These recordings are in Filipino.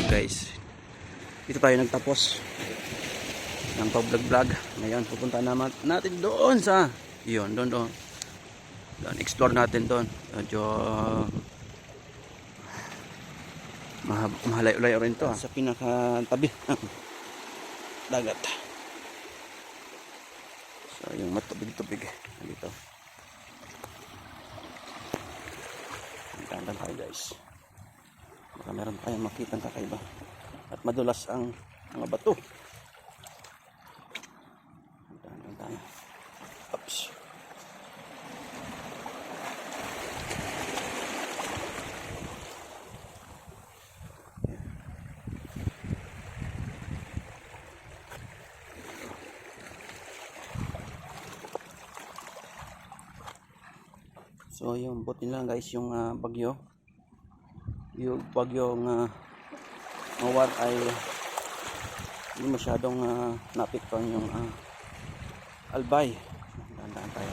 Guys, dito tayo nagtapos ng pa-vlog. Ngayon pupunta naman natin doon sa doon explore natin doon. Medyo mahalayo-layo rin to sa pinakatabi ng dagat. So yung matubig-tubig dito. Tantan tayo guys. Baka meron tayong makitang kakaiba. At madulas ang mga bato. Tantan tayo. Oops. So yung buti lang guys yung bagyo. Yung bagyong mawar ay hindi masyadong naapektuhan yung Albay. Dahan-dahan tayo.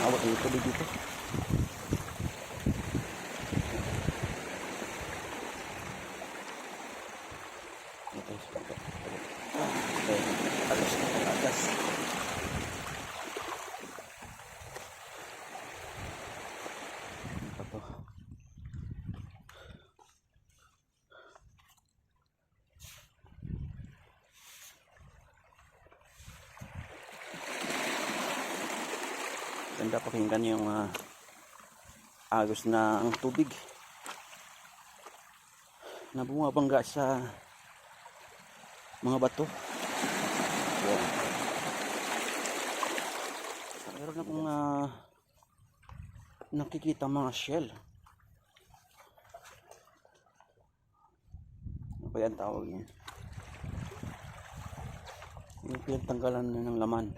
Awat yung tubig dito. Ito yung spaghetti. Alas. Ganda pakinggan yung agos na ang tubig na bumabangga sa mga bato. Yan. Meron akong nakikita mga shell. Ano ba yan tawag niya? Yung pinagtanggalan ng laman.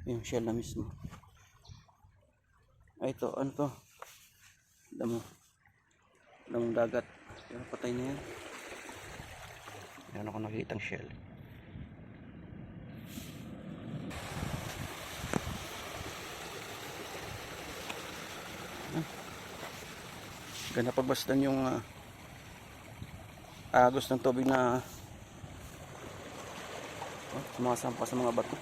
Yung shell na mismo. Ay ito, ano to? Damong dagat. Pero patay na yan. Meron ako nakikitang shell. Ganda pagbasdan yung agos ng tubig na sumasampa sa mga bato.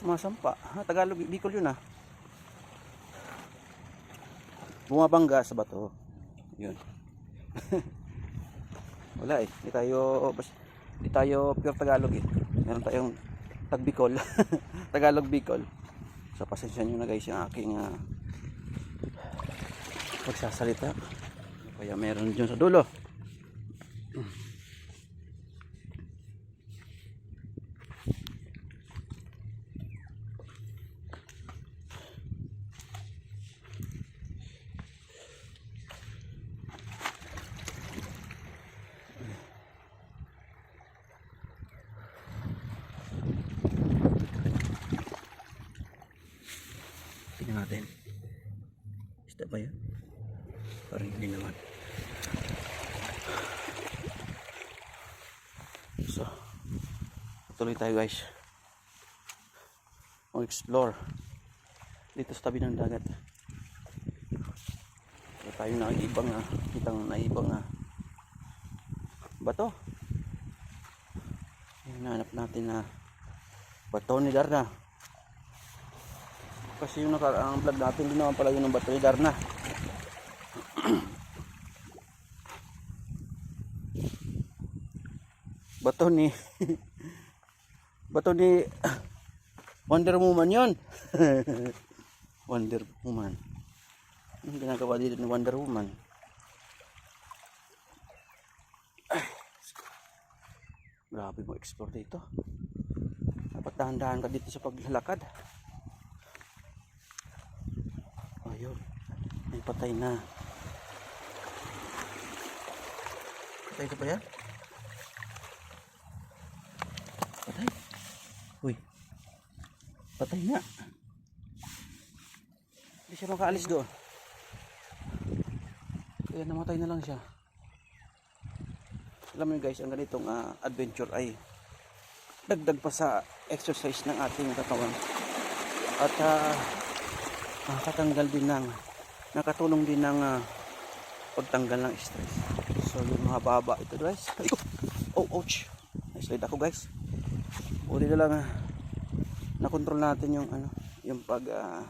Sumasampa. Tagalog, Bicol yun bumabangga sa bato. Yun. Wala Hindi tayo pure Tagalog Meron tayong tag-Bicol. Tagalog Bicol. So pasensya nyo na guys yung aking pagsasalita. Kaya meron dyan sa dulo. Tingnan natin. Isda ba yan? Parang hindi naman. So, tuloy tayo guys. Explore dito sa tabi ng dagat. So, tayo na ibang bato. Hinahanap natin na bato ni Darna. Kasi yung nakaraang vlog natin din naman pala yun ng bato ni Darna. bato ni Wonder Woman yun. Wonder Woman. Yung ginagawa dito ni Wonder Woman. Grabe mo explore dito. Dapat dahan-dahan ka dito sa paglalakad. Ayun, may patay na. Patay ka pa yan? Patay? Uy, patay na. Hindi siya makaalis doon. Kaya namatay na lang siya. Alam niyo guys, ang ganitong adventure ay dagdag pa sa exercise ng ating katawan. At nakatanggal din ng nakatulong din ng pagtanggal ng stress. So yung mga baba ito guys. Ay, oh, ouch. Naslide ako guys. Uli na lang na-control natin yung yung pag-slide.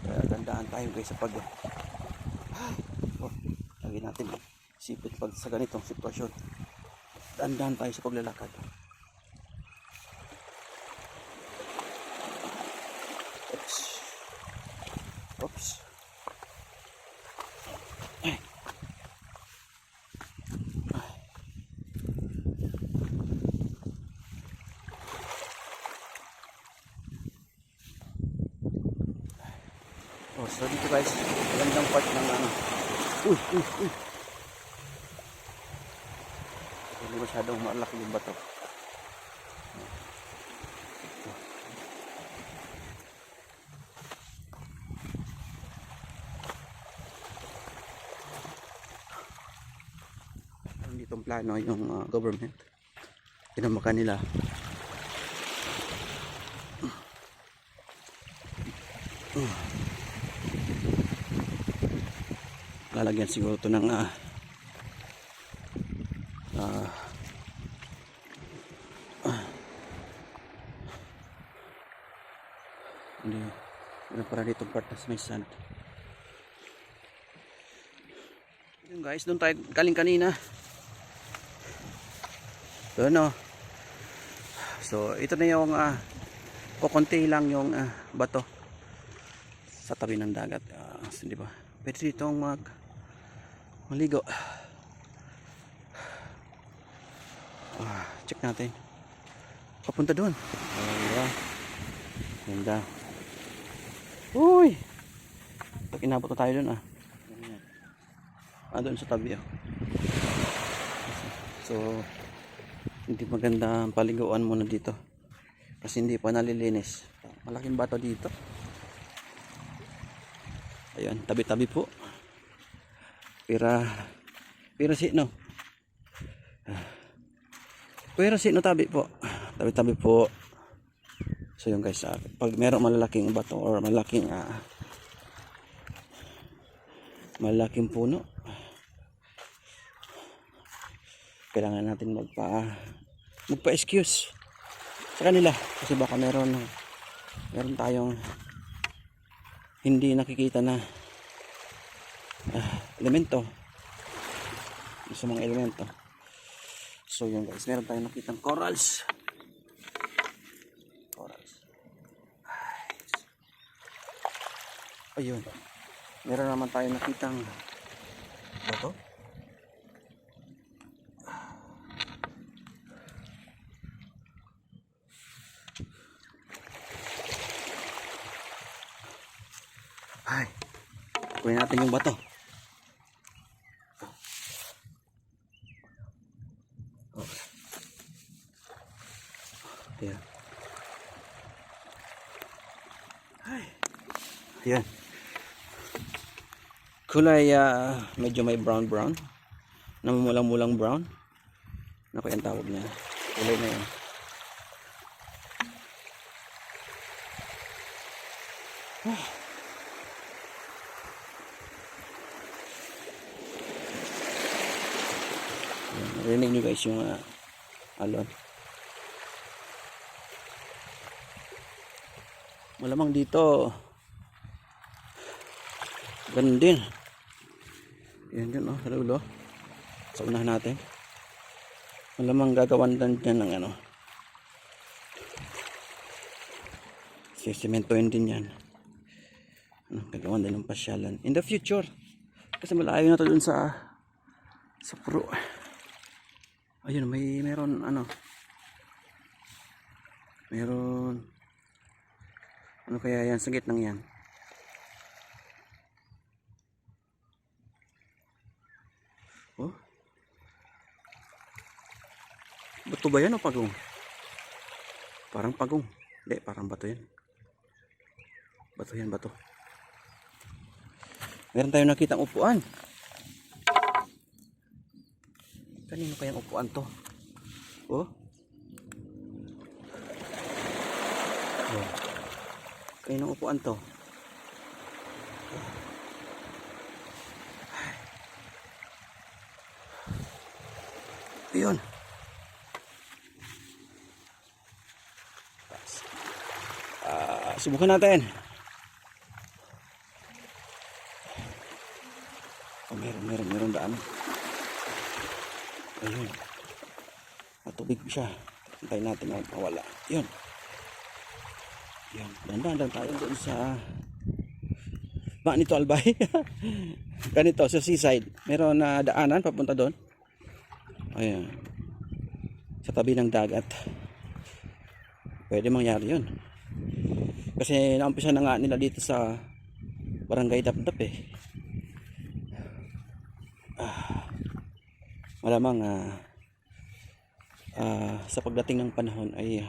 Kaya gandaan tayo guys sa lagi natin sipit pag sa ganitong sitwasyon. Dandaan tayo sa paglalakad. Oops. Ay. Oh, so dito guys, magandang part ng uy. Hindi masyadong malaki yung bato. Ditong plano yung government. Tinamakan nila. Lalagyan siguro ito ng hindi para dito part na may sand. Yun guys, doon tayo galing kanina. Doon so ito na yung kukunti lang yung bato sa tabi ng dagat. Di ba? Pwede ditong maligo. Check natin. Papunta doon. Diba? Ganda. Uy! Pag inabot na tayo doon doon sa tabi So hindi maganda ang paliguan muna dito kasi hindi pa nalilinis. Malaking bato dito. Ayan, tabi-tabi po. Pero sino? Pero sino tabi po? Tabi-tabi po. So yung guys, pag merong malalaking bato or malaking puno, kailangan natin magpa-excuse sa kanila kasi baka meron tayong hindi nakikita na elemento sa mga elemento. So yun guys, meron tayong nakitang corals. Ayun, meron naman tayong nakitang bato. Ay, kunin natin yung bato. Ayan. Ay. Ayan. Kulay medyo may brown. Namumulang-mulang brown. Ano kaya ang tawag niya? Kulay na yan. Rinig nyo guys yung alon. Malamang dito ganun din. Yan dyan sa dulo. Sa unahan natin. Malamang gagawan dyan ng sisementoin din yan. Gagawan din ng pasyalan in the future. Kasi malayo na to dun sa Puro. Ayun, meron ano kaya yan sa gitnang yan? Oh, bato ba yan o pagong? Parang pagong. Hindi, parang bato yan. Bato. Meron tayong nakitang upuan. Kanino kayang upuan to? Oh, Oh. Kainong upuan to. Ayun. Subukan natin. Oh, meron daan. Ayun. Matubig siya. Hintayin natin na mawala. Yun. Yun. Dandan lang tayo doon sa Manito Albay. Ganito sa seaside. Meron na daanan papunta doon. Ayan. Sa tabi ng dagat. Pwede mangyari yun. Kasi naumpisa na nga nila dito sa Barangay Dapdap eh. Malamang sa pagdating ng panahon ay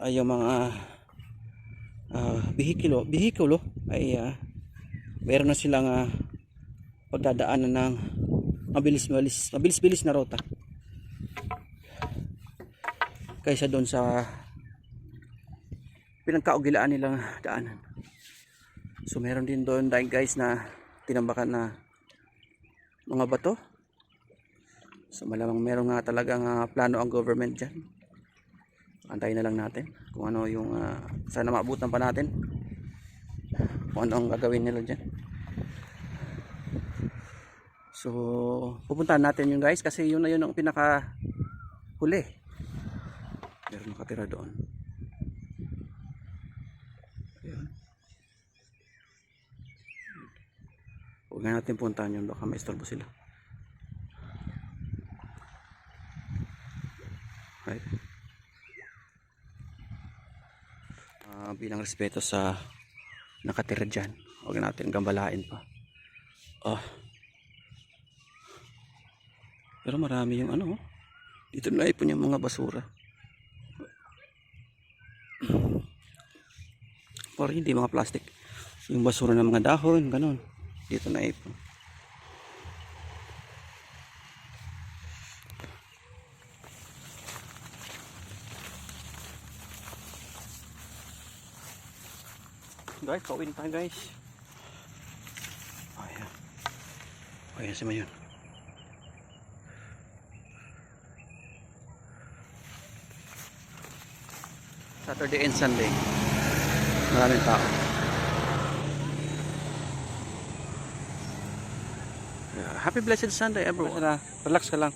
yung mga bihikulo ay meron na silang pagdadaanan ng mabilis na rota kaysa doon sa pinagkaugilaan nilang daanan. So meron din doon dahil guys na tinambakan na mga bato. So malamang meron nga talagang plano ang government dyan. Antayin na lang natin kung ano yung sana maabutan pa natin kung ano ang gagawin nila dyan. So pupuntahan natin yun guys kasi yun na yun ang pinaka huli. Meron nakatira doon. Ayan. Huwag nga natin puntahan yun, baka maistorbo sila. Right. Bilang respeto sa nakatira dyan, huwag natin gambalain pa. Pero marami yung ano, dito na ipon yung mga basura. Or hindi mga plastic, yung basura ng mga dahon, ganun, dito na ipon. Guys, pauwi na tayo guys. Ayan. Ayan si Mayon. Saturday and Sunday. Maraming tao. Happy blessed Sunday everyone. Relax ka lang.